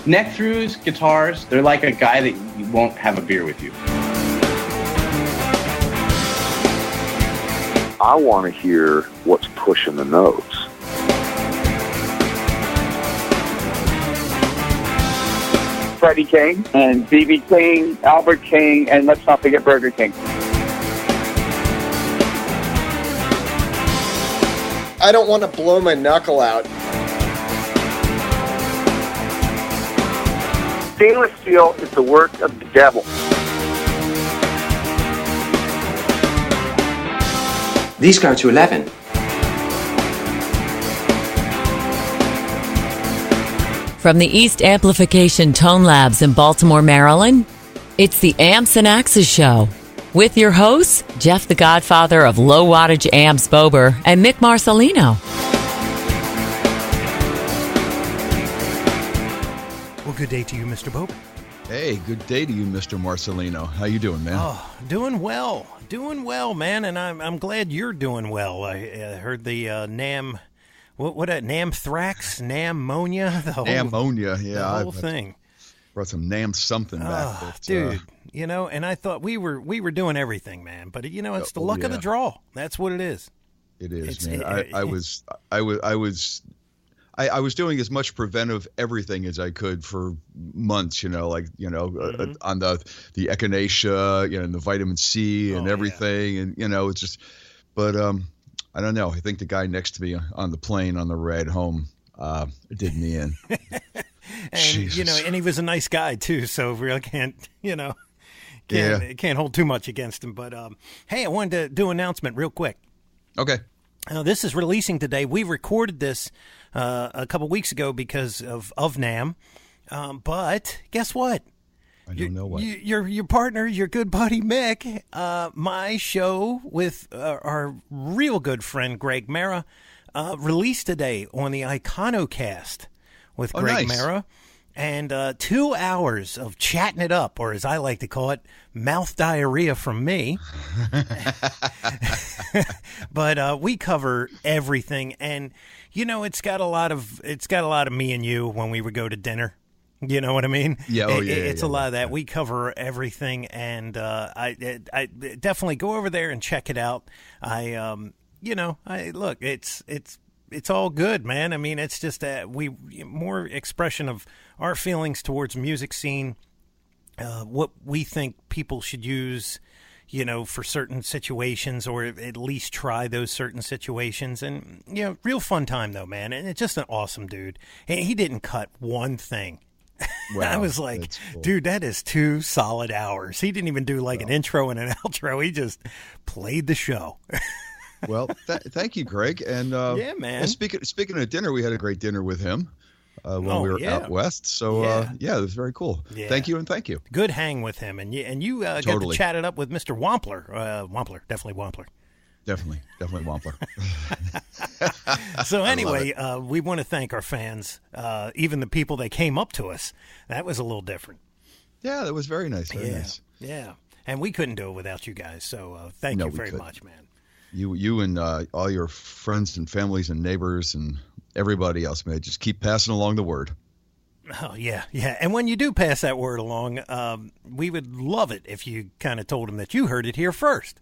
Neck-throughs, guitars, they're like a guy that won't have a beer with you. I want to hear what's pushing the notes. Freddie King and B.B. King, Albert King, and let's not forget Burger King. I don't want to blow my knuckle out. Stainless steel is the work of the devil. These go to 11. From the East Amplification Tone Labs in Baltimore, Maryland, it's the Amps and Axes Show with your hosts, Jeff the Godfather of Low Wattage Amps Bober and Mick Marcelino. Well, good day to you, Mr. Bober. Hey, good day to you, Mr. Marcelino. How you doing, man? Oh, doing well, man, and I'm glad you're doing well. I heard the NAM, Namthrax, Namonia, the whole Namonia, yeah, the whole thing. Brought some Nam something back, but, dude. And I thought we were doing everything, man. But it's the luck of the draw. That's what it is. It is, man. I was doing as much preventive everything as I could for months, on the echinacea, and the vitamin C and everything. Yeah. And, it's just, but I don't know. I think the guy next to me on the plane on the ride home did me in. And, Jesus. And he was a nice guy too. So we really can't hold too much against him. But, hey, I wanted to do an announcement real quick. Okay. This is releasing today. We recorded this a couple weeks ago because of NAM. But guess what? I don't know what. Your partner, your good buddy Mick, my show with our real good friend Greg Mara, released today on the Iconocast with Greg Mara. And 2 hours of chatting it up, or as I like to call it, mouth diarrhea from me. But we cover everything, and it's got a lot of me and you when we would go to dinner. You know what I mean? Yeah, it's a lot of that. We cover everything, and I definitely go over there and check it out. Look, it's all good, man. I mean, it's just more expression of our feelings towards music scene, what we think people should use, for certain situations, or at least try those certain situations. And, real fun time, though, man. And it's just an awesome dude. And he didn't cut one thing. Wow, I was like, cool. Dude, that is 2 solid hours. He didn't even do an intro and an outro. He just played the show. Well, thank you, Greg. And yeah, man. Speaking of dinner, we had a great dinner with him when we were out west. So it was very cool. Yeah. Thank you, and thank you. Good hang with him, and you got to chat it up with Mr. Wampler. Definitely Wampler. Definitely Wampler. So anyway, we want to thank our fans, even the people that came up to us. That was a little different. Yeah, that was very nice. Very nice. Yeah, and we couldn't do it without you guys. So thank you very much, man. You and all your friends and families and neighbors and everybody else, man, just keep passing along the word. Oh, yeah. And when you do pass that word along, we would love it if you kind of told them that you heard it here first.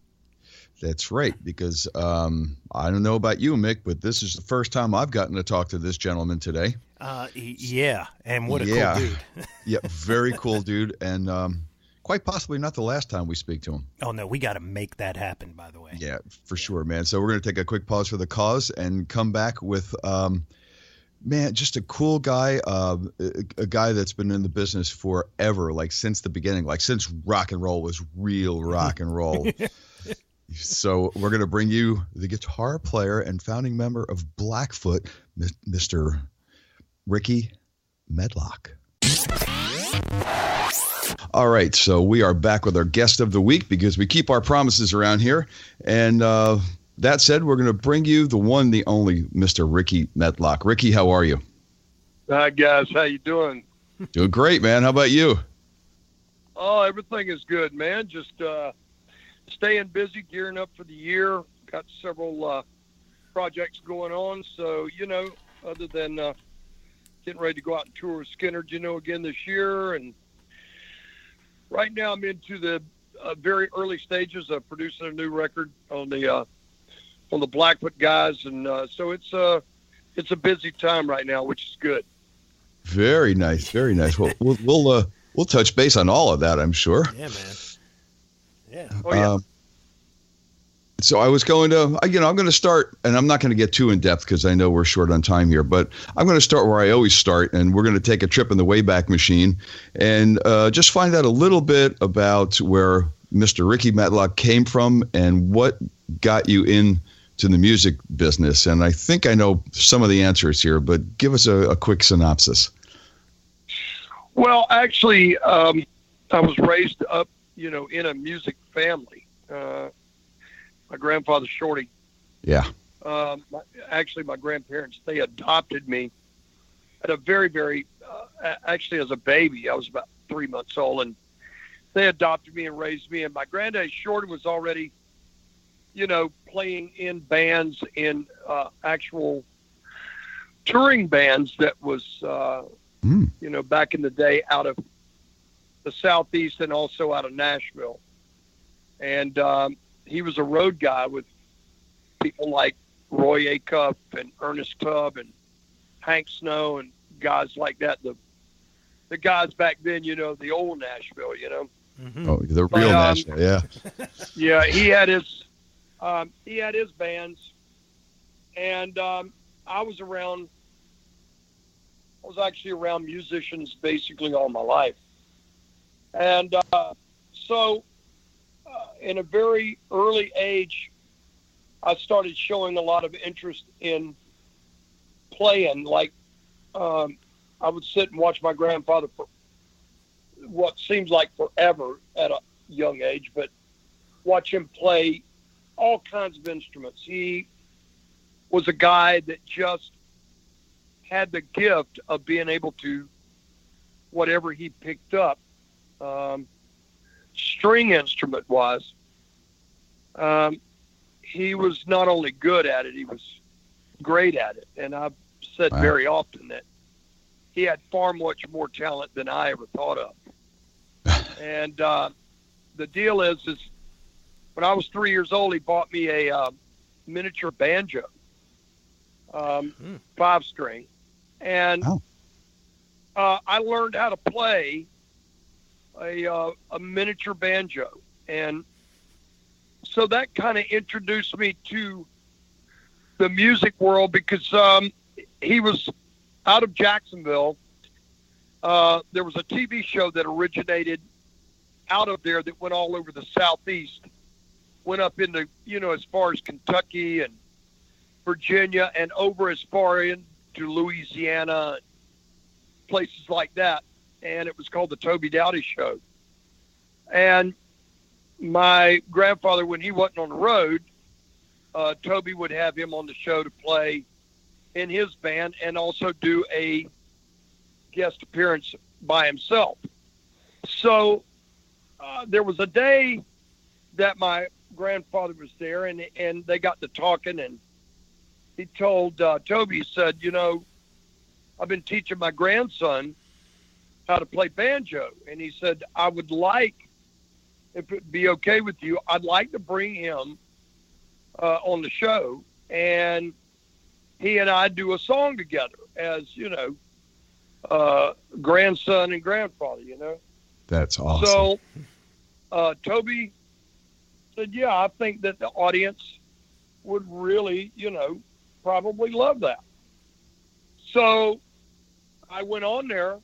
That's right, because I don't know about you, Mick, but this is the first time I've gotten to talk to this gentleman today. Yeah, and what a cool dude. Yeah, very cool dude, and quite possibly not the last time we speak to him. Oh, no, we got to make that happen, by the way. Yeah, for sure, man. So we're going to take a quick pause for the cause and come back with, man, just a cool guy, a guy that's been in the business forever, like since the beginning, like since rock and roll was real rock and roll. So we're going to bring you the guitar player and founding member of Blackfoot, Mr. Rickey Medlocke. All right, so we are back with our guest of the week because we keep our promises around here. And that said, we're going to bring you the one, the only Mr. Rickey Medlocke. Rickey, how are you? Hi, guys. How you doing? Doing great, man. How about you? Oh, everything is good, man. Just staying busy, gearing up for the year. Got several projects going on. So, other than getting ready to go out and tour with Skinner, again this year. And right now I'm into the very early stages of producing a new record on the Blackfoot guys. And so it's a busy time right now, which is good. Very nice. Very nice. Well, we'll touch base on all of that, I'm sure. Yeah, man. Yeah. Oh, yeah. So I was going to, I'm going to start, and I'm not going to get too in depth because I know we're short on time here, but I'm going to start where I always start, and we're going to take a trip in the Wayback Machine and just find out a little bit about where Mr. Rickey Medlocke came from and what got you into the music business. And I think I know some of the answers here, but give us a quick synopsis. Well, actually, I was raised up, in a music family. My grandfather, Shorty. Yeah. My grandparents, they adopted me at a very, very, actually as a baby. I was about 3 months old, and they adopted me and raised me. And my granddad, Shorty, was already, playing in bands, in actual touring bands that was, back in the day out of the Southeast and also out of Nashville. And he was a road guy with people like Roy Acuff and Ernest Tubb and Hank Snow and guys like that. The guys back then, the old Nashville, Mm-hmm. Oh, the real Nashville, yeah. Yeah, he had his bands, and I was actually around musicians basically all my life. And so in a very early age, I started showing a lot of interest in playing. Like, I would sit and watch my grandfather for what seems like forever at a young age, but watch him play all kinds of instruments. He was a guy that just had the gift of being able to, whatever he picked up, string instrument wise, he was not only good at it, he was great at it. And I've said very often that he had far much more talent than I ever thought of. And the deal is when I was 3 years old, he bought me a miniature banjo, 5-string. And I learned how to play a miniature banjo. And so that kind of introduced me to the music world because he was out of Jacksonville. There was a TV show that originated out of there that went all over the Southeast, went up into, as far as Kentucky and Virginia and over as far into Louisiana, places like that. And it was called the Toby Dowdy Show. And my grandfather, when he wasn't on the road, Toby would have him on the show to play in his band and also do a guest appearance by himself. So there was a day that my grandfather was there, and they got to talking, and he told Toby, he said, I've been teaching my grandson how to play banjo. And he said, I would like, if it'd be okay with you, I'd like to bring him on the show, and he and I do a song together as, grandson and grandfather, That's awesome. So Toby said, yeah, I think that the audience would really, probably love that. So I went on there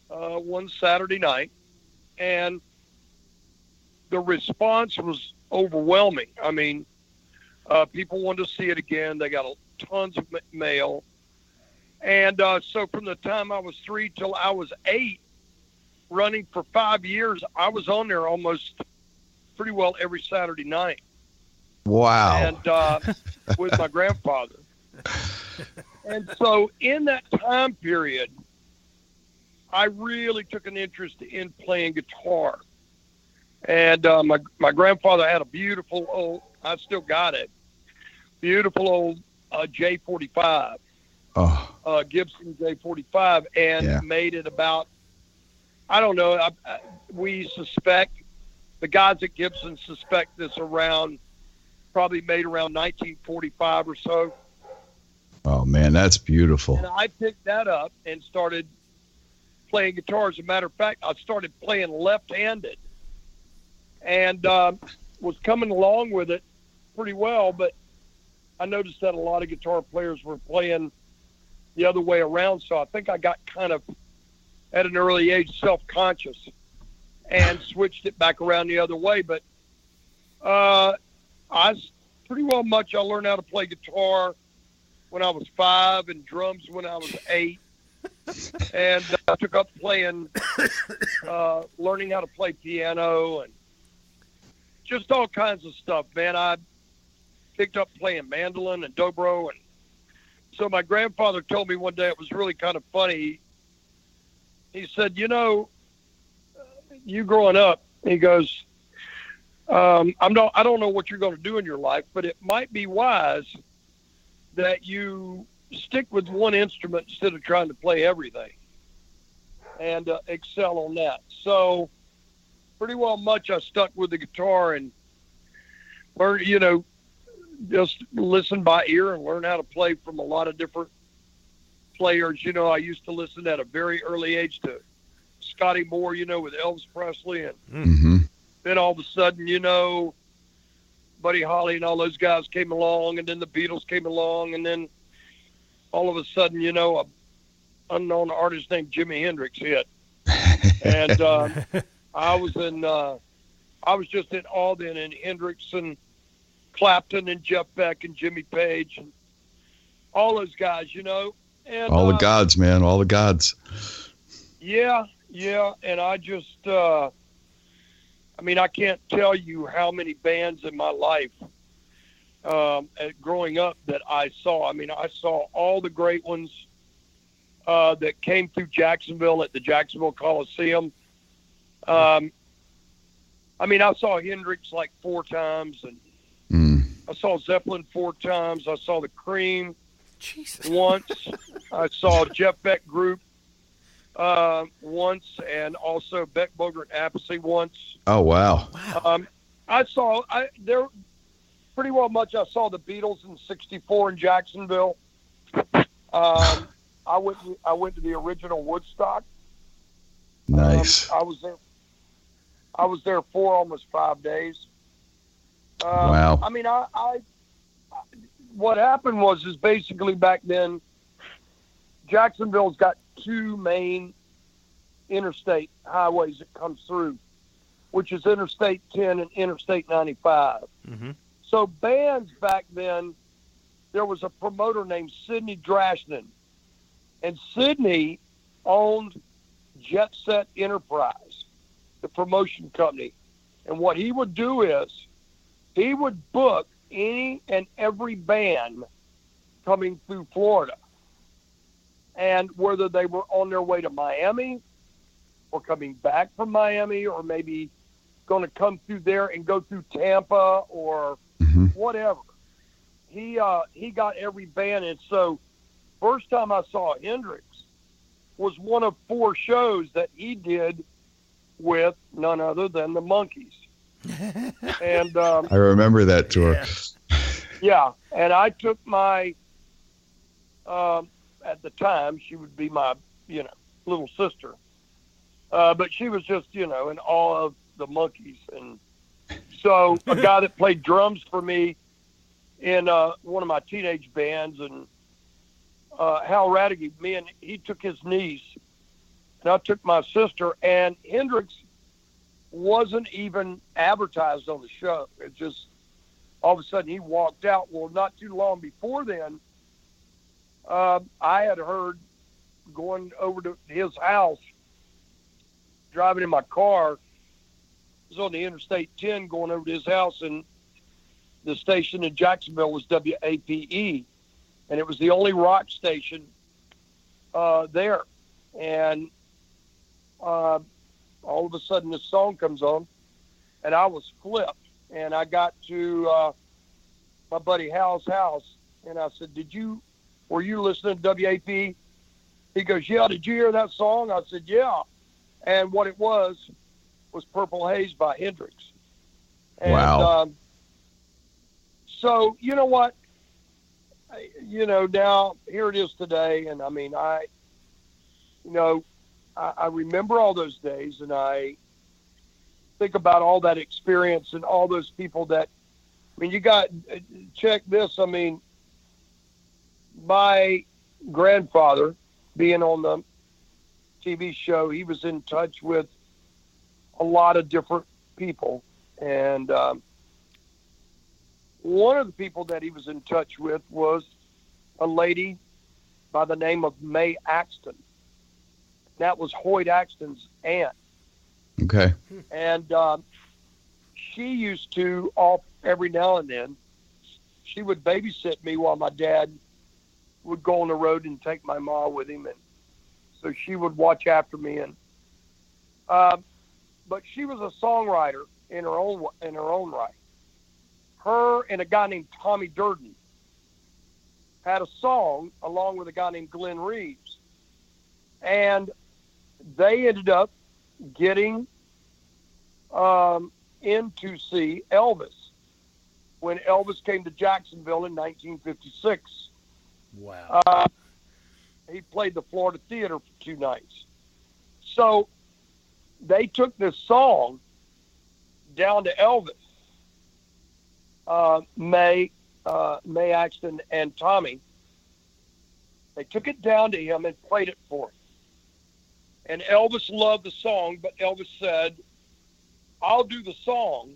one Saturday night, and the response was overwhelming. I mean, people wanted to see it again. They got tons of mail. And so from the time I was 3 till I was 8, running for 5 years, I was on there almost pretty well every Saturday night. Wow. And with my grandfather. And so in that time period, I really took an interest in playing guitar. And my grandfather had a beautiful old, I still got it, beautiful old J45. Gibson J45 and made it about, I don't know, we suspect, the guys at Gibson suspect this probably made around 1945 or so. Oh, man, that's beautiful. And I picked that up and started playing guitar. As a matter of fact, I started playing left-handed and was coming along with it pretty well, but I noticed that a lot of guitar players were playing the other way around, so I think I got kind of, at an early age, self-conscious and switched it back around the other way. But I learned how to play guitar when I was 5 and drums when I was 8. And I took up playing, learning how to play piano and just all kinds of stuff, man. I picked up playing mandolin and dobro. And so my grandfather told me one day, it was really kind of funny. He said, you know, you growing up, he goes, I don't know what you're going to do in your life, but it might be wise that you stick with one instrument instead of trying to play everything and excel on that. So pretty well much I stuck with the guitar and learned, you know, just listen by ear and learn how to play from a lot of different players. You know, I used to listen at a very early age to Scotty Moore, you know, with Elvis Presley. And then all of a sudden, you know, Buddy Holly and all those guys came along, and then the Beatles came along, and then all of a sudden, you know, an unknown artist named Jimi Hendrix hit. And I was just in awe then in Hendrix and Clapton and Jeff Beck and Jimmy Page and all those guys, you know. And all the gods, man, all the gods. Yeah. And I just, I mean, I can't tell you how many bands in my life growing up that I saw. I mean, I saw all the great ones that came through Jacksonville at the Jacksonville Coliseum. I mean, I saw Hendrix like 4 times, and I saw Zeppelin 4 times. I saw the Cream once. I saw Jeff Beck Group once, and also Beck, Bogert, Appice once. Oh, wow. I pretty well much. I saw the Beatles in '64 in Jacksonville. I went to the original Woodstock. Nice. I was there for almost 5 days. Wow. I mean, what happened is basically back then, Jacksonville's got 2 main interstate highways that comes through, which is Interstate 10 and Interstate 95. So bands back then, there was a promoter named Sidney Drashnan, and Sidney owned Jet Set Enterprise, the promotion company. And what he would do is he would book any and every band coming through Florida. And whether they were on their way to Miami or coming back from Miami or maybe going to come through there and go through Tampa or whatever, he got every band. And so first time I saw Hendrix was one of 4 shows that he did with none other than the Monkees. And I remember that tour. Yeah, and I took my at the time she would be my little sister, but she was just in awe of the Monkees. And so a guy that played drums for me in one of my teenage bands, and Hal Radke, he took his niece and I took my sister, and Hendrix wasn't even advertised on the show. It just, all of a sudden he walked out. Well, not too long before then, I had heard going over to his house, driving in my car, it was on the Interstate 10 going over to his house, and the station in Jacksonville was WAPE, and it was the only rock station there. And all of a sudden this song comes on, and I was flipped. And I got to my buddy Hal's house, and I said, did you were you listening to WAP? He goes, yeah, did you hear that song? I said, yeah. And what it was Purple Haze by Hendrix. And, wow. So, you know what? Now here it is today. And I mean, I remember all those days, and I think about all that experience and all those people that, I mean, you got, check this. I mean, my grandfather being on the TV show, he was in touch with a lot of different people. And one of the people that he was in touch with was a lady by the name of Mae Axton. That was Hoyt Axton's aunt. Okay. And she used to, every now and then, she would babysit me while my dad would go on the road and take my mom with him. And so she would watch after me. And but she was a songwriter in her own right. Her and a guy named Tommy Durden had a song along with a guy named Glenn Reeves. And they ended up getting in to see Elvis when Elvis came to Jacksonville in 1956. Wow. He played the Florida Theater for 2 nights. So they took this song down to Elvis. Mae Axton and Tommy, they took it down to him and played it for him. And Elvis loved the song, but Elvis said, I'll do the song,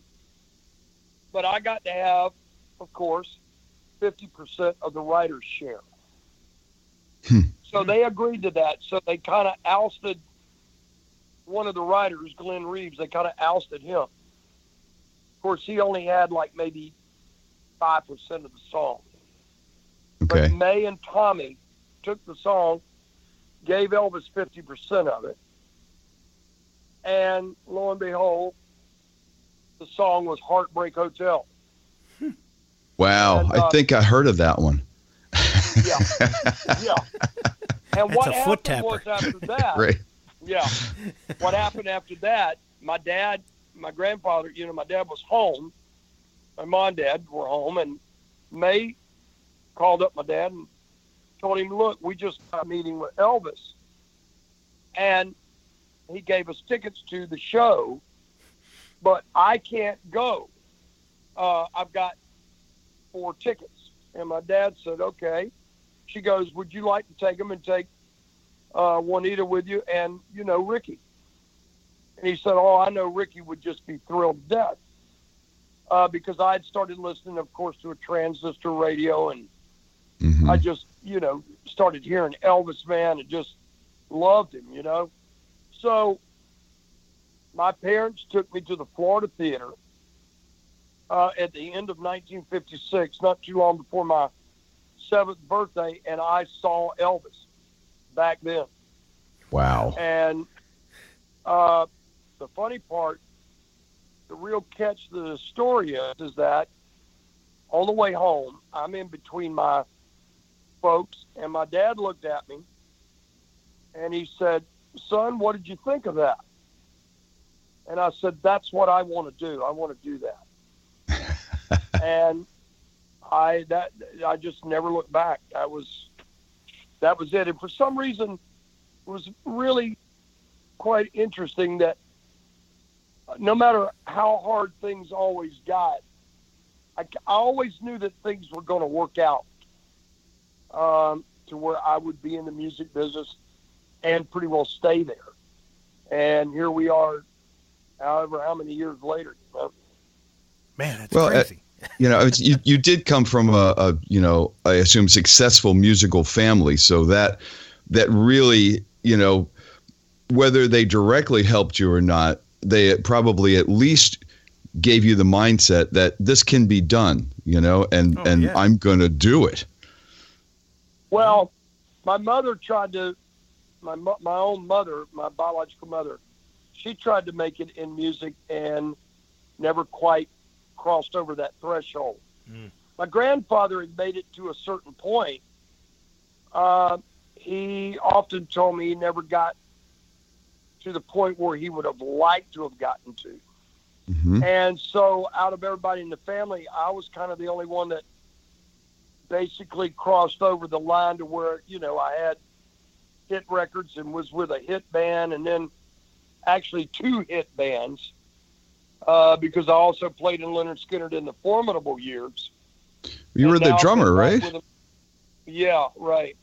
but I got to have, of course, 50% of the writer's share. So they agreed to that. So they kind of ousted one of the writers, Glenn Reeves. They kind of ousted him. Of course, he only had like maybe 5% of the song. Okay. But Mae and Tommy took the song, gave Elvis 50% of it, and lo and behold, the song was Heartbreak Hotel. Wow. And, I think I heard of that one. Yeah. Yeah. And what That's a foot happened was tapper. after that, Right. yeah, what happened after that, my grandfather, my dad was home. My mom and dad were home, and Mae called up my dad and told him, look, we just got a meeting with Elvis. And he gave us tickets to the show, but I can't go. I've got 4 tickets. And my dad said, okay. She goes, would you like to take them and take Juanita with you and, Rickey? And he said, oh, I know Rickey would just be thrilled to death. Because I had started listening, of course, to a transistor radio, and I just, started hearing Elvis, man, and just loved him, So my parents took me to the Florida Theater at the end of 1956, not too long before my 7th birthday, and I saw Elvis back then. Wow. And the funny part, the real catch to the story is that on the way home, I'm in between my folks, and my dad looked at me, and he said, son, what did you think of that? And I said, that's what I want to do. I want to do that. And I just never looked back. That was it. And for some reason, it was really quite interesting that no matter how hard things always got, I always knew that things were going to work out to where I would be in the music business and pretty well stay there. And here we are, however, how many years later. Man, it's crazy. You did come from a I assume successful musical family, so that really, whether they directly helped you or not, they probably at least gave you the mindset that this can be done, and I'm going to do it. Well, my mother tried to, my own mother, my biological mother, she tried to make it in music and never quite crossed over that threshold. My grandfather had made it to a certain point, He often told me he never got to the point where he would have liked to have gotten to. Mm-hmm. And so out of everybody in the family, I was kind of the only one that basically crossed over the line to where, I had hit records and was with a hit band, and then actually 2 hit bands, because I also played in Lynyrd Skynyrd in the Formidable years. You were the drummer, right? Yeah, right.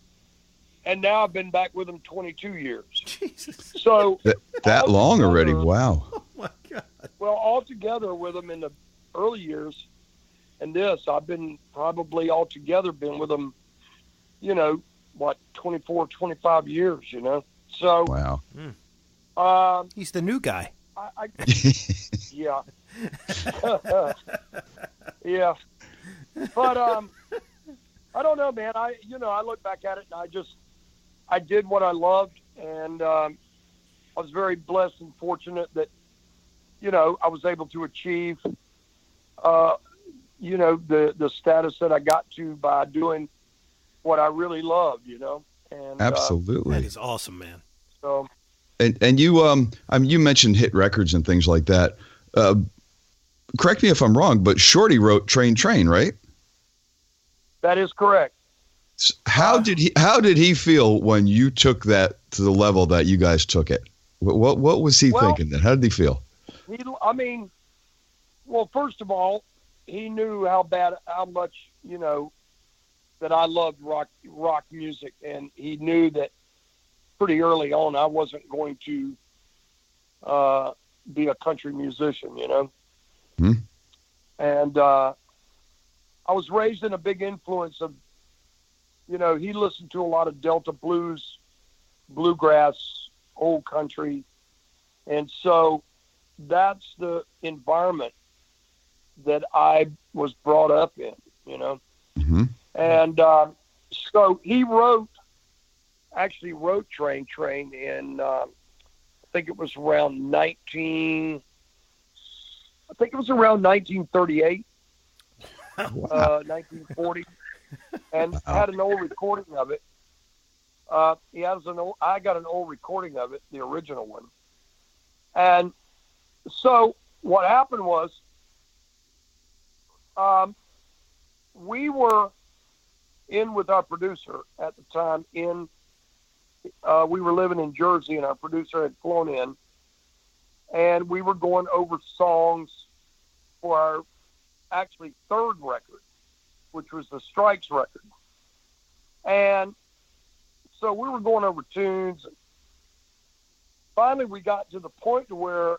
And now I've been back with him 22 years. Jesus. So that long already? Wow. Oh my God. Well, all together with him in the early years, and this, I've been probably all together been with him, 24, 25 years, So wow. He's the new guy. Yeah. Yeah. But I don't know, man. I look back at it and I did what I loved, and I was very blessed and fortunate that I was able to achieve the status that I got to by doing what I really love, And Absolutely. That is awesome, man. So And you you mentioned hit records and things like that. Correct me if I'm wrong, but Shorty wrote Train, right? that is correct. How did he feel when you took that to the level that you guys took it? What was he thinking then? How did he feel? Well, first of all, he knew how much, that I loved rock music, and he knew that pretty early on I wasn't going to be a country musician, Hmm. And I was raised in a big influence of, he listened to a lot of Delta blues, bluegrass, old country. And so that's the environment that I was brought up in, Mm-hmm. And so he wrote Train in, I think it was around 1938, 1940, and had an old recording of it. I got an old recording of it, the original one. And so what happened was, we were in with our producer at the time we were living in Jersey, and our producer had flown in, and we were going over songs for our actually third record, which was the Strikes record. And so we were going over tunes. And finally, we got to the point where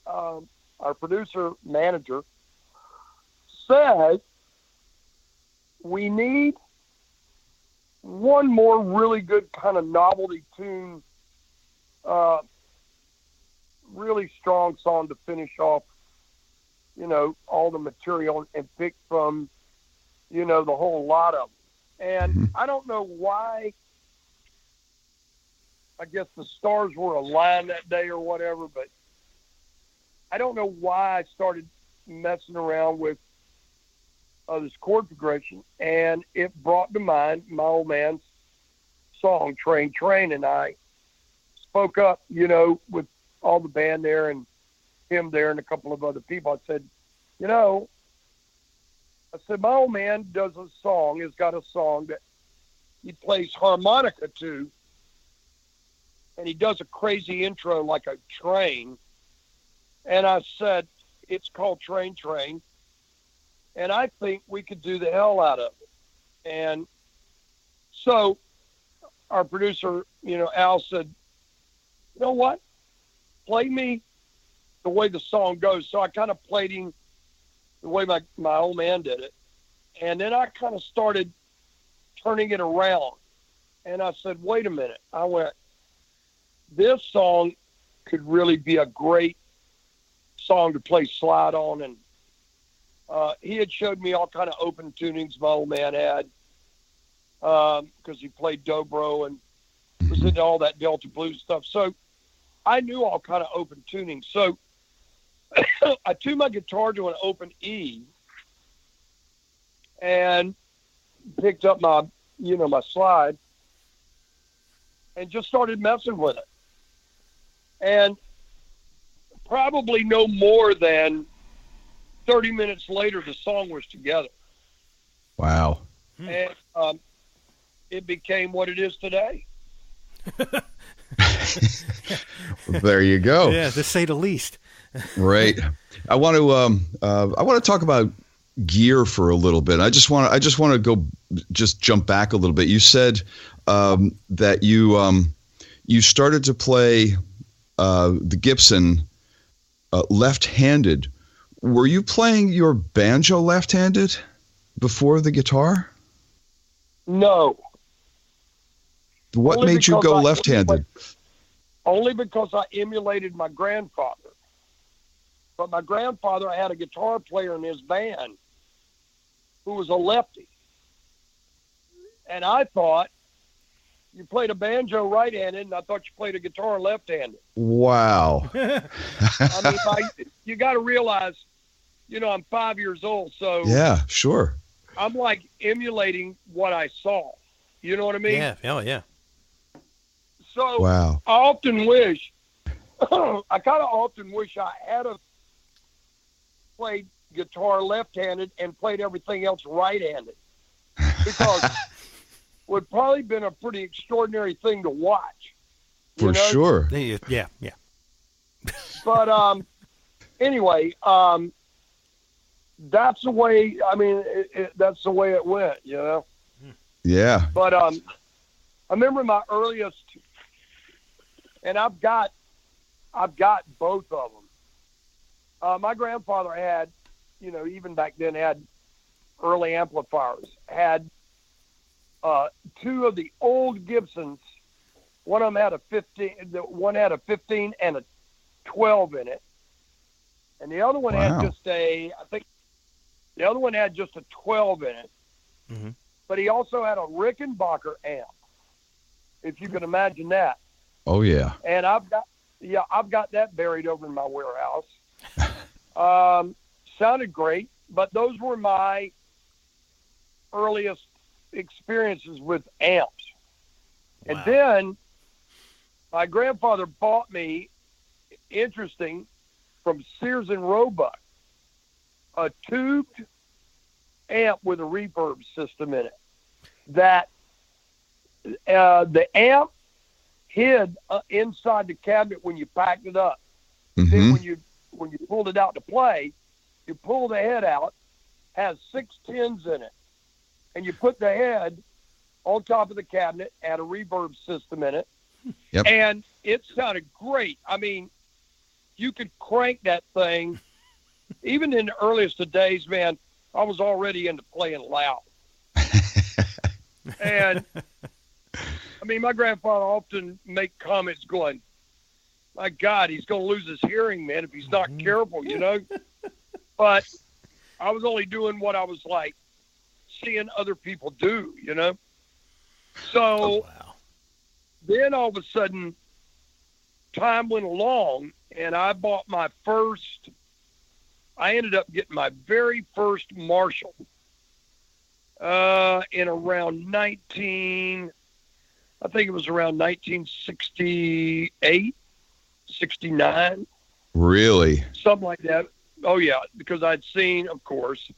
our producer manager said, we need one more really good kind of novelty tune, really strong song to finish off, all the material and pick from, the whole lot of them. And I don't know why, I guess the stars were aligned that day or whatever, but I don't know why I started messing around with this chord progression, and it brought to mind my old man's song Train, and I spoke up, with all the band there and him there and a couple of other people. I said, my old man has got a song that he plays harmonica to, and he does a crazy intro like a train. And I said, it's called Train, and I think we could do the hell out of it. And so our producer, Al, said, you know what? Play me the way the song goes. So I kind of played him the way my old man did it. And then I kind of started turning it around. And I said, wait a minute. I went, this song could really be a great song to play slide on. And he had showed me all kind of open tunings my old man had, because he played dobro and was into all that Delta blues stuff. So I knew all kind of open tunings. So I tuned my guitar to an open E and picked up my slide and just started messing with it. And probably no more than 30 minutes later, the song was together. Wow. And it became what it is today. There you go. Yeah, to say the least. Right. I want to talk about gear for a little bit. I just want to jump back a little bit. You said that you started to play the Gibson left-handed. Were you playing your banjo left-handed before the guitar? No. What Only made you because go left-handed? Only because I emulated my grandfather. But my grandfather had a guitar player in his band who was a lefty. And I thought you played a banjo right-handed, and I thought you played a guitar left-handed. Wow. I mean, you got to realize, I'm 5 years old, so yeah, sure. I'm like emulating what I saw. You know what I mean? Yeah. Oh, yeah. So wow. I often wish, I had played guitar left-handed and played everything else right-handed, because it would probably been a pretty extraordinary thing to watch. For sure. Yeah. But anyway, that's the way. I mean, that's the way it went. Yeah. But I remember my earliest, and I've got both of them. My grandfather had, even back then had early amplifiers. Had two of the old Gibsons. One of them had a 15. One had a 15 and a 12 in it, and the other one had just I think the other one had just a 12 in it. Mm-hmm. But he also had a Rickenbacker amp, if you can imagine that. Oh yeah. And I've got that buried over in my warehouse. Sounded great, but those were my earliest experiences with amps. Wow. And then my grandfather bought me, interesting, from Sears and Roebuck, a tubed amp with a reverb system in it. That the amp hid inside the cabinet when you packed it up. Mm-hmm. Then when you pulled it out to play, you pull the head out, has 6 tins in it, and you put the head on top of the cabinet, add a reverb system in it, yep. And it sounded great. I mean, you could crank that thing. Even in the earliest of days, man, I was already into playing loud. And, I mean, my grandfather often make comments going, my God, he's going to lose his hearing, man, if he's not careful, But I was only doing what I was, like, seeing other people do, So Then all of a sudden, time went along, and I bought I ended up getting my very first Marshall in around 1968, 69. Really? Something like that. Oh, yeah, because I'd seen, of course,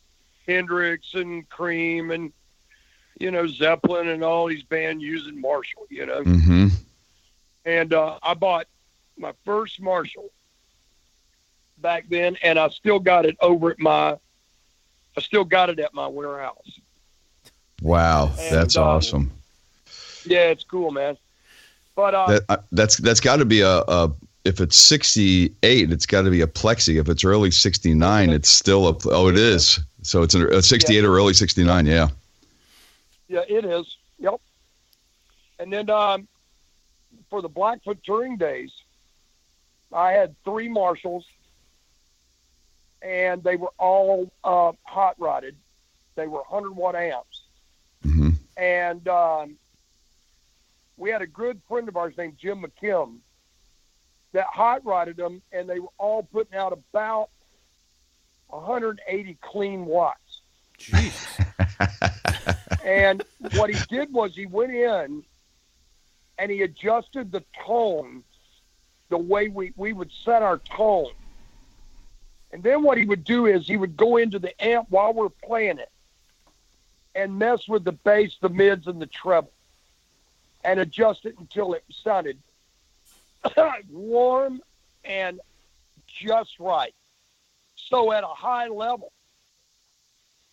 Hendrix and Cream and, Zeppelin and all these bands using Marshall, Mm-hmm. And I bought my first Marshall back then, and I still got it at my warehouse. Wow, And, that's awesome. Yeah, it's cool, man. But that's got to be a if it's 68, it's got to be a Plexi. If it's early 69, it's still it is. So it's a 68 or early 69, yeah. Yeah, it is. Yep. And then for the Blackfoot touring days, I had 3 Marshalls, and they were all hot rodded. They were 100-watt amps. Mm-hmm. And we had a good friend of ours named Jim McKim that hot rodded them, and they were all putting out about 180 clean watts. Jesus. And what he did was he went in and he adjusted the tone the way we would set our tone. And then what he would do is he would go into the amp while we're playing it and mess with the bass, the mids, and the treble and adjust it until it sounded warm and just right. So at a high level,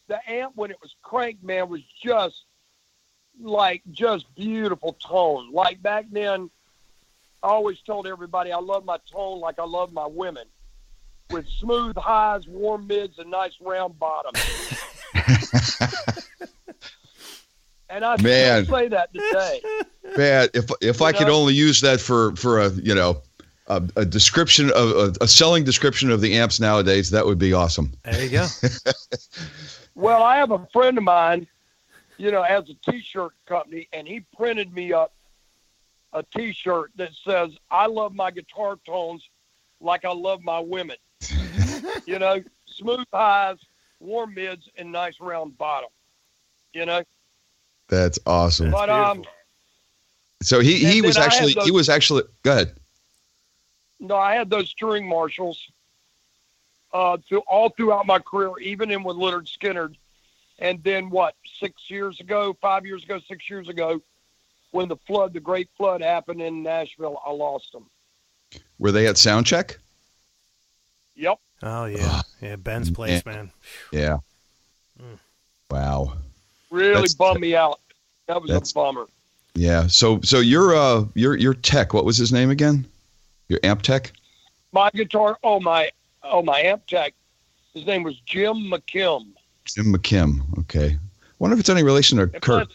the amp, when it was cranked, man, was just beautiful tone. Like back then, I always told everybody I love my tone like I love my women, with smooth highs, warm mids, and nice round bottoms. And I still say that today. Man, if I could only use that for a description of a selling description of the amps nowadays, that would be awesome. There you go. Well, I have a friend of mine, has a T-shirt company, and he printed me up a T-shirt that says, "I love my guitar tones like I love my women." Smooth highs, warm mids, and nice round bottom. That's awesome. But so he was actually go ahead. No, I had those string Marshalls all throughout my career, even in with Leonard Skinner. And then 6 years ago, when the great flood happened in Nashville, I lost them. Were they at Soundcheck? Yep. Oh yeah, Ben's place, man. Yeah. Wow. Really bummed me out. That was a bummer. Yeah. So your tech, what was his name again? Your amp tech? My guitar. My amp tech. His name was Jim McKim. Jim McKim. Okay. Wonder if it's any relation to Kurt.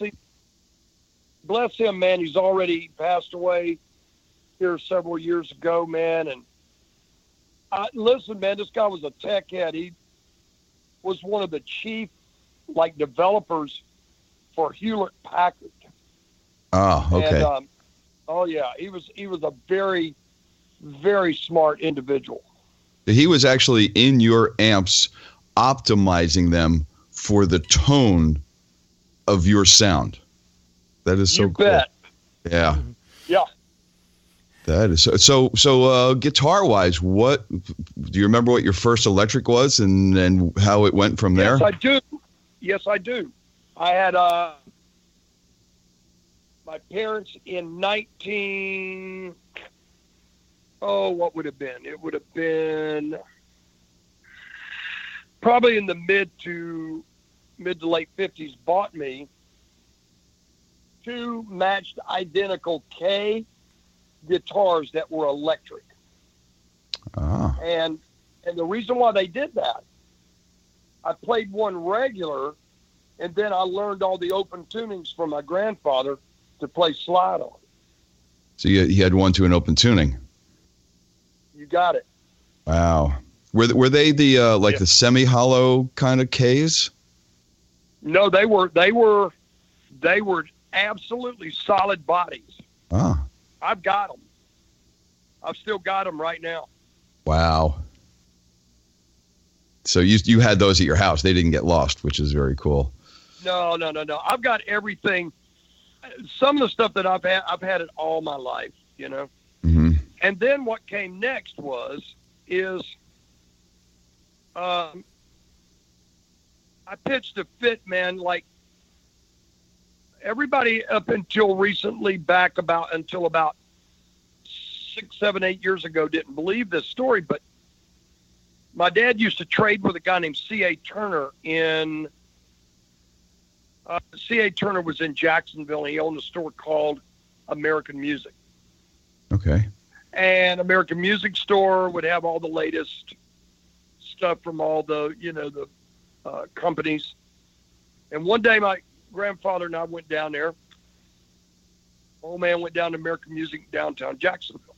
Bless him, man. He's already passed away here several years ago, man. And listen, man, this guy was a tech head. He was one of the chief developers for Hewlett Packard. Oh, okay. And, he was a very, very smart individual. He was actually in your amps, optimizing them for the tone of your sound. That is so cool. Bet. Yeah. Yeah. That is so guitar wise, what do you remember what your first electric was and how it went from there? Yes, I do. I had my parents in what would have been? It would have been probably in the mid to late 50s, bought me 2 matched identical K guitars that were electric. Ah. And the reason why they did that, I played one regular, and then I learned all the open tunings from my grandfather to play slide on. So you had one to an open tuning. You got it. Wow. Were they the the semi-hollow kind of Ks? No, they were absolutely solid bodies. Ah. I've got them. I've still got them right now. Wow. So you had those at your house. They didn't get lost, which is very cool. No. I've got everything. Some of the stuff that I've had it all my life, Mm-hmm. And then what came next is I pitched a fit, man, like everybody up until recently, until about 6, 7, 8 years ago, didn't believe this story, but my dad used to trade with a guy named C.A. Turner in C.A. Turner was in Jacksonville, and he owned a store called American Music. Okay. And American Music Store would have all the latest stuff from all the, the companies. And one day my grandfather and I went down there. Old man went down to American Music in downtown Jacksonville.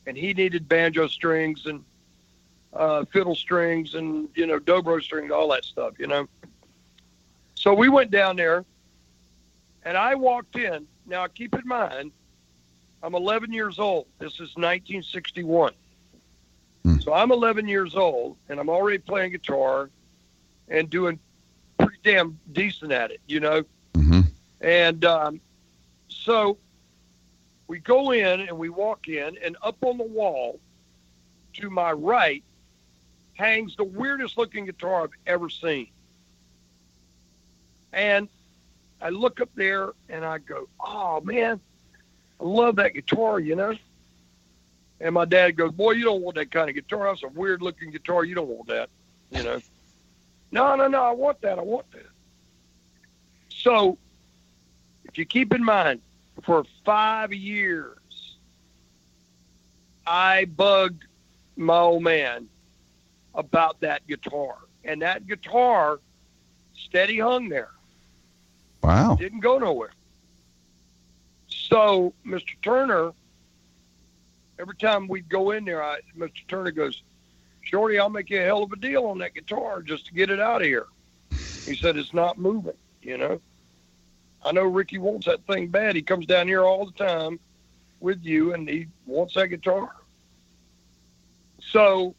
And he needed banjo strings and fiddle strings and, dobro strings, all that stuff, So we went down there, and I walked in. Now, keep in mind, I'm 11 years old. This is 1961. So I'm 11 years old, and I'm already playing guitar and doing pretty damn decent at it, Mm-hmm. And so we go in and we walk in, and up on the wall to my right hangs the weirdest looking guitar I've ever seen. And I look up there and I go, oh man, I love that guitar, you know? And my dad goes, boy, you don't want that kind of guitar. That's a weird looking guitar. You don't want that, you know? No, I want that. So if you keep in mind, for 5 years, I bugged my old man about that guitar. And that guitar steady hung there. Wow. Didn't go nowhere. So Mr. Turner, every time we'd go in there, Mr. Turner goes, Shorty, I'll make you a hell of a deal on that guitar just to get it out of here. He said, it's not moving, you know. I know Ricky wants that thing bad. He comes down here all the time with you, and he wants that guitar. So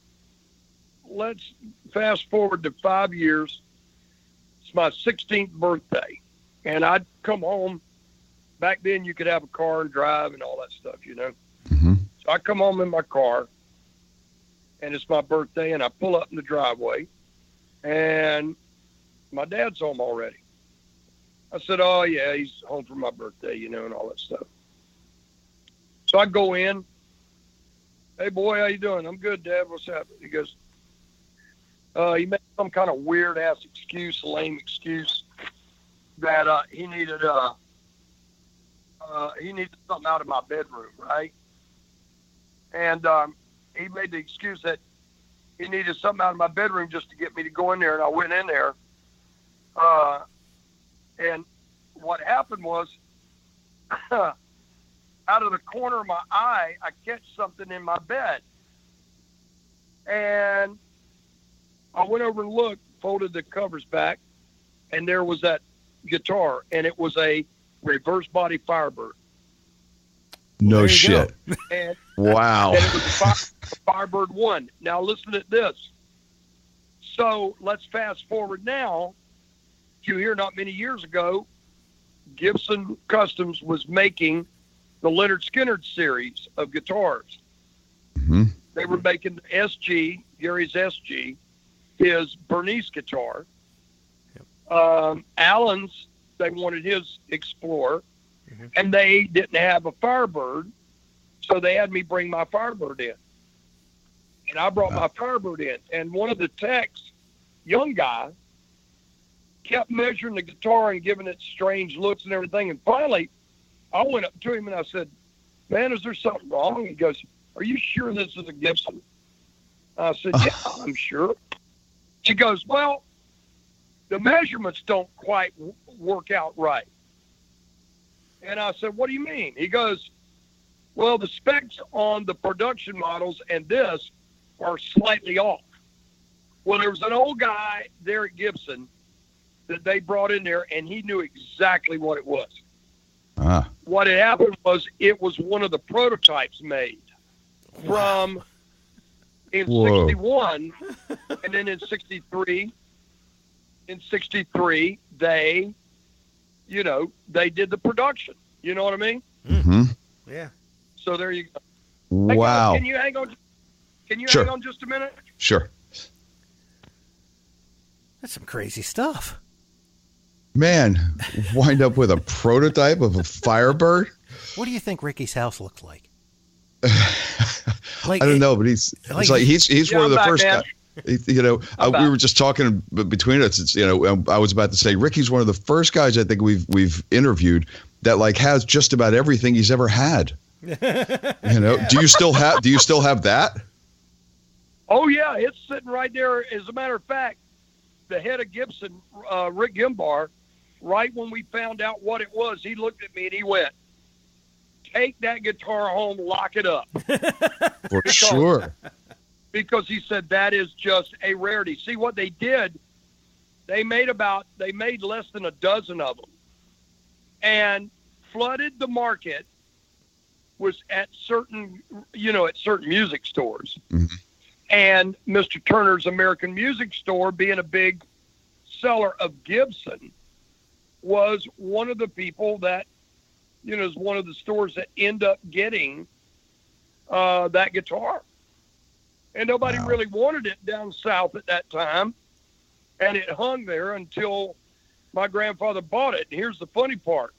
let's fast forward to 5 years. It's my 16th birthday, and I'd come home. Back then, you could have a car and drive and all that stuff, you know. Mm-hmm. So I come home in my car, and it's my birthday, and I pull up in the driveway, and my dad's home already. I said, oh, yeah, he's home for my birthday, you know, and all that stuff. So I go in. Hey, boy, how you doing? I'm good, Dad. What's happening? He goes, he made some kind of weird-ass excuse, lame excuse, that he needed something out of my bedroom, right? And he made the excuse that he needed something out of my bedroom just to get me to go in there, and I went in there. And what happened was, out of the corner of my eye, I catch something in my bed. And I went over and looked, folded the covers back, and there was that guitar, and it was a reverse body Firebird. No shit. And, wow. And it was a Firebird 1. Now listen to this. So let's fast forward now. You hear not many years ago, Gibson Customs was making the Leonard Skinner series of guitars. Mm-hmm. They were making SG, Gary's SG, his Bernice guitar. Allen's, they wanted his Explorer, and they didn't have a Firebird, so they had me bring my Firebird in. And I brought my Firebird in, and one of the techs, young guy, kept measuring the guitar and giving it strange looks and everything. And finally, I went up to him and I said, man, is there something wrong? He goes, are you sure this is a Gibson? I said, yeah, I'm sure. He goes, well, the measurements don't quite work out right. And I said, what do you mean? He goes, well, the specs on the production models and this are slightly off. Well, there was an old guy there at Gibson that they brought in there, and he knew exactly what it was. What had happened was it was one of the prototypes made from in 61, and then in 63, they, you know, they did the production. You know what I mean? Mm-hmm. Yeah. So there you go. Wow. Hey, can you hang on? Hang on just a minute? Sure. That's some crazy stuff. Man, wind up with a prototype of a Firebird? What do you think Ricky's house looks like? I don't know, but he's one of the first guys. You know, we were just talking between us. It's, you know, I was about to say Ricky's one of the first guys I think we've interviewed that like has just about everything he's ever had. You know, do you still have that? Oh yeah, it's sitting right there. As a matter of fact, the head of Gibson, Rick Gimbar, right when we found out what it was, he looked at me and he went, take that guitar home, lock it up. For sure. Because he said that is just a rarity. See what they did, they made less than a dozen of them and flooded the market was at certain music stores. Mm-hmm. And Mr. Turner's American Music Store, being a big seller of Gibson, was one of the people that is one of the stores that end up getting that guitar. And nobody really wanted it down south at that time. And it hung there until my grandfather bought it. And here's the funny part.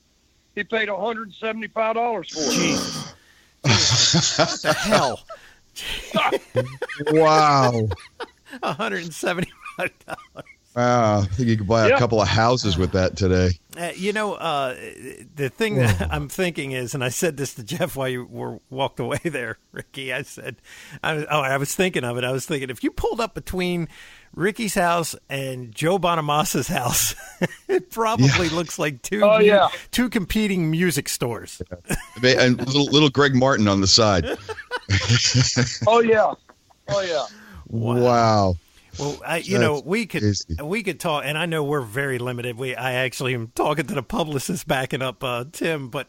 He paid $175 for it. Jesus. What the hell? Wow. $175. Wow. I think you could buy a couple of houses with that today. The thing that I'm thinking is, and I said this to Jeff while you were walked away there, Ricky, I said, I was thinking of it. I was thinking, if you pulled up between Ricky's house and Joe Bonamassa's house, it probably looks like two competing music stores. And little Greg Martin on the side. Oh, yeah. Wow. Well, we could talk, and I know we're very limited. I actually am talking to the publicist backing up Tim, but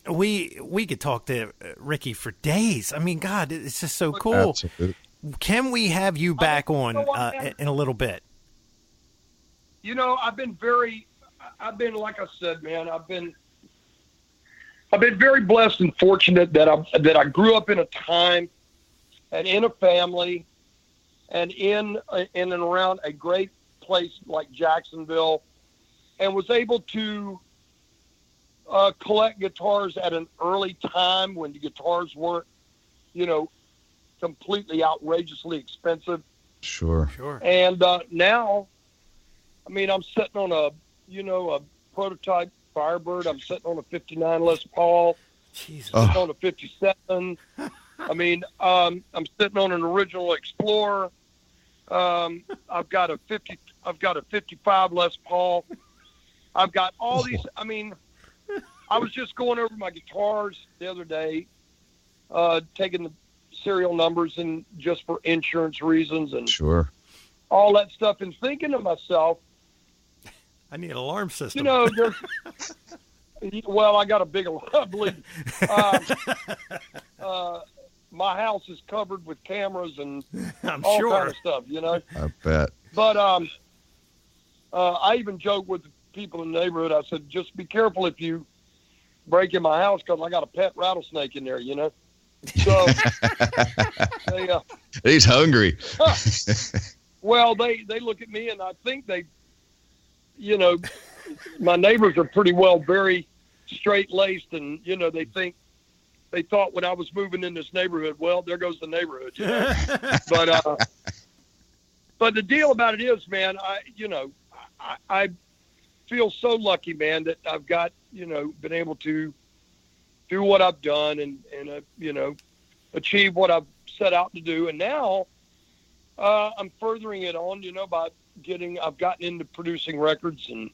we could talk to Ricky for days. I mean, God, it's just so cool. Absolutely. Can we have you back on in a little bit? I've been like I said, man, I've been very blessed and fortunate that I grew up in a time and in a family and in and around a great place like Jacksonville, and was able to collect guitars at an early time when the guitars weren't, completely outrageously expensive. Sure. And now, I mean, I'm sitting on a prototype Firebird. I'm sitting on a 59 Les Paul. Jesus. Sitting on a 57. I mean, I'm sitting on an original Explorer. I've got a 55 Les Paul. I've got all these. I mean, I was just going over my guitars the other day, taking the serial numbers and just for insurance reasons and all that stuff, and thinking to myself, I need an alarm system. Well, I got a big alarm. Believe my house is covered with cameras and all kind of stuff, I bet. But I even joked with the people in the neighborhood. I said, just be careful if you break in my house, because I got a pet rattlesnake in there, So he's hungry. Well, they look at me, and I think they, my neighbors are pretty well very straight-laced, and they thought when I was moving in this neighborhood, well, there goes the neighborhood. But the deal about it is, man, I feel so lucky, man, that I've got been able to do what I've done and achieve what I've set out to do. And now I'm furthering it on, by I've gotten into producing records and,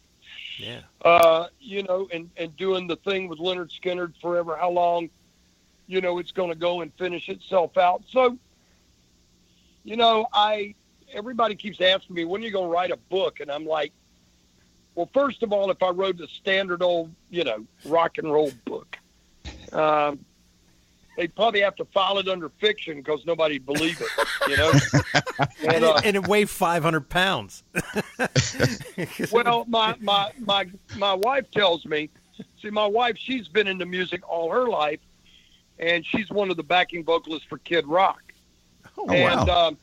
and doing the thing with Leonard Skinner forever, how long, it's going to go and finish itself out. So, everybody keeps asking me, when are you going to write a book? And I'm like, well, first of all, if I wrote a standard old, rock and roll book, they'd probably have to file it under fiction because nobody'd believe it, and it weighed 500 pounds. Well, my wife tells me, my wife, she's been into music all her life, and she's one of the backing vocalists for Kid Rock. Oh, wow. And,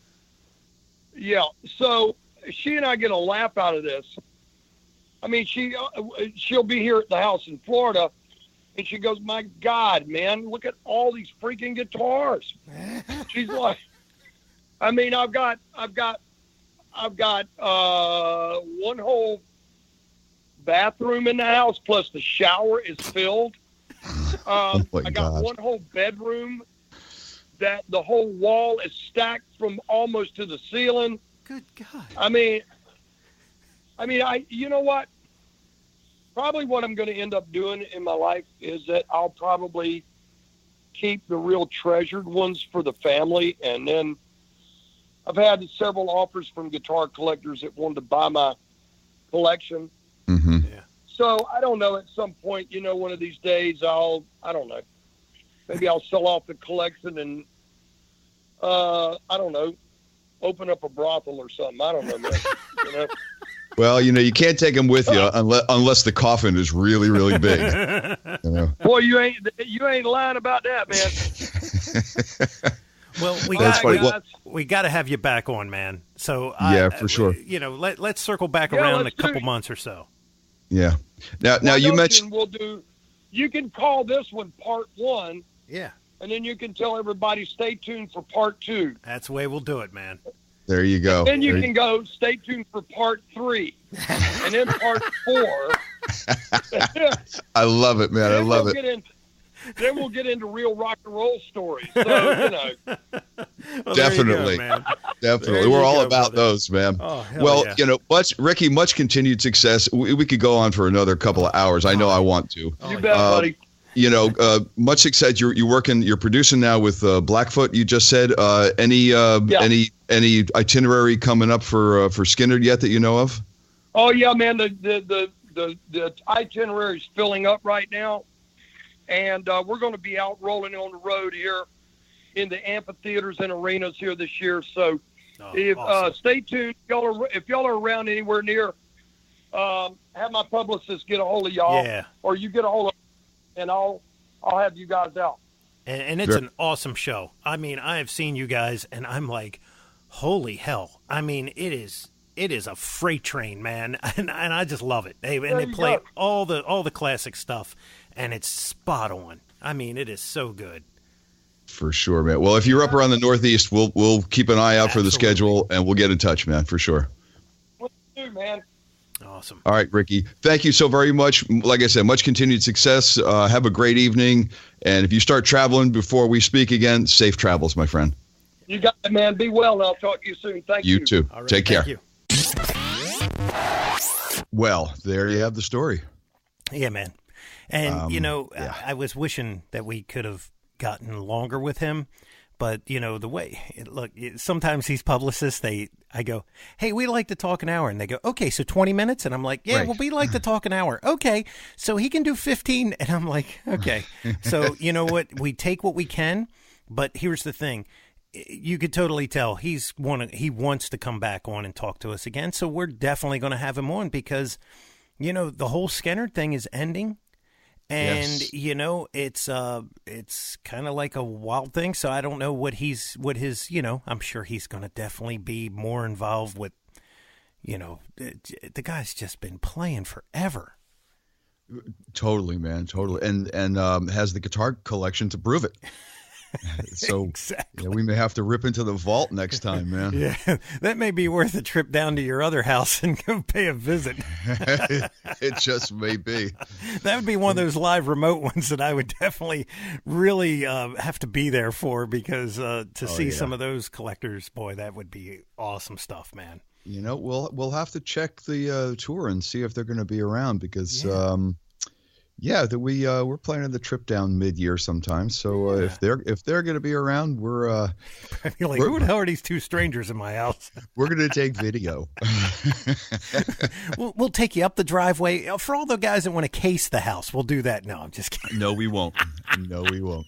so she and I get a laugh out of this. I mean, she'll be here at the house in Florida, and she goes, my God, man, look at all these freaking guitars. She's like, I mean, I've got one whole bathroom in the house, plus the shower is filled. I got one whole bedroom that the whole wall is stacked from almost to the ceiling. Good God. I mean, you know what? Probably what I'm going to end up doing in my life is that I'll probably keep the real treasured ones for the family. And then I've had several offers from guitar collectors that wanted to buy my collection. Mm-hmm. Yeah. So I don't know, at some point, one of these days I don't know, maybe I'll sell off the collection and, I don't know, open up a brothel or something. I don't know, man. Well, you can't take them with you unless the coffin is really, really big. Boy, you ain't lying about that, man. Well, we got to have you back on, man. So for sure. Let's circle back around in a couple months or so. Yeah. Now you mentioned you can call this one part 1. Yeah. And then you can tell everybody stay tuned for part 2. That's the way we'll do it, man. There you go. And then you can go stay tuned for part 3, and then part 4. I love it, man. I love it. Then we'll get into real rock and roll stories. So, Well, definitely, go, definitely. We're all about those, man. Oh, well, yeah. Rickey, much continued success. We could go on for another couple of hours. I know I want to. You bet, buddy. Much success. You're producing now with Blackfoot. You just said any itinerary coming up for Skinner yet that you know of? Oh yeah, man. The itinerary is filling up right now, and we're going to be out rolling on the road here in the amphitheaters and arenas here this year. So, awesome. Stay tuned. If y'all are around anywhere near, have my publicist get a hold of y'all, or you get a hold of. And I'll have you guys out. And it's an awesome show. I mean, I have seen you guys, and I'm like, holy hell! I mean, it is a freight train, man, and I just love it. They play all the classic stuff, and it's spot on. I mean, it is so good. For sure, man. Well, if you're up around the Northeast, we'll keep an eye out for the schedule, and we'll get in touch, man, for sure. What do, man? Awesome. All right, Rickey. Thank you so very much. Like I said, much continued success. Have a great evening. And if you start traveling before we speak again, safe travels, my friend. You got it, man. Be well, and I'll talk to you soon. Thank you. You too. All right, take care. Thank you. Well, there you have the story. Yeah, man. And, I was wishing that we could have gotten longer with him. But, the way, look, sometimes these publicists, I go, hey, we like to talk an hour. And they go, okay, so 20 minutes? And I'm like, yeah, well, we like to talk an hour. Okay, so he can do 15. And I'm like, okay. So, you know what? We take what we can. But here's the thing. You could totally tell he wants to come back on and talk to us again. So we're definitely going to have him on because, the whole Skinner thing is ending. And, it's kind of like a wild thing. So I don't know what his, I'm sure he's going to definitely be more involved with, the guy's just been playing forever. Totally, man. Totally. And has the guitar collection to prove it. So exactly. We may have to rip into the vault next time, man. Yeah, that may be worth a trip down to your other house and go pay a visit. It just may be. That would be one of those live remote ones that I would definitely really have to be there for because to see some of those collectors, boy, that would be awesome stuff, man. We'll have to check the tour and see if they're going to be around because we're planning the trip down mid-year sometime. So if they're going to be around, we're like, who the hell are these two strangers in my house? We're going to take video. We'll take you up the driveway for all the guys that want to case the house. We'll do that. No, I'm just kidding. No, we won't. No, we won't.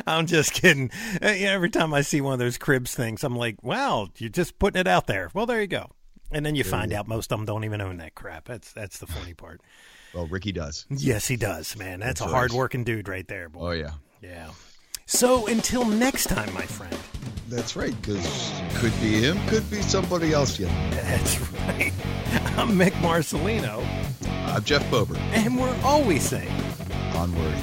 I'm just kidding. Every time I see one of those cribs things, I'm like, wow, you're just putting it out there. Well, there you go. And then you find out most of them don't even own that crap. That's the funny part. Well, Rickey does. Yes, he does, man. That's a hard-working dude right there, boy. Oh, yeah. Yeah. So until next time, my friend. That's right, because could be him, could be somebody else yet. That's right. I'm Mick Marcelino. I'm Jeff Bober. And we're always saying, onward.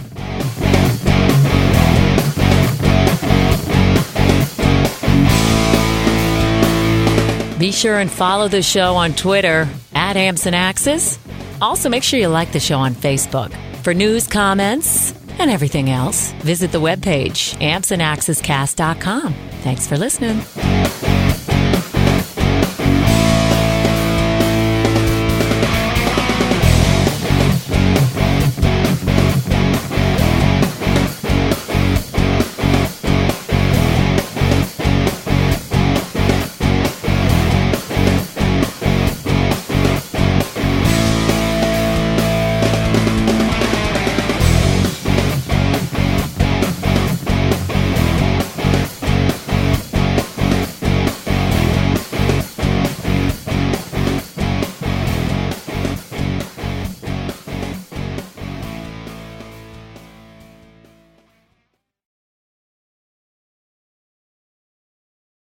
Be sure and follow the show on Twitter @Amps and Axes. Also, make sure you like the show on Facebook. For news, comments, and everything else, visit the webpage ampsandaxescast.com. Thanks for listening.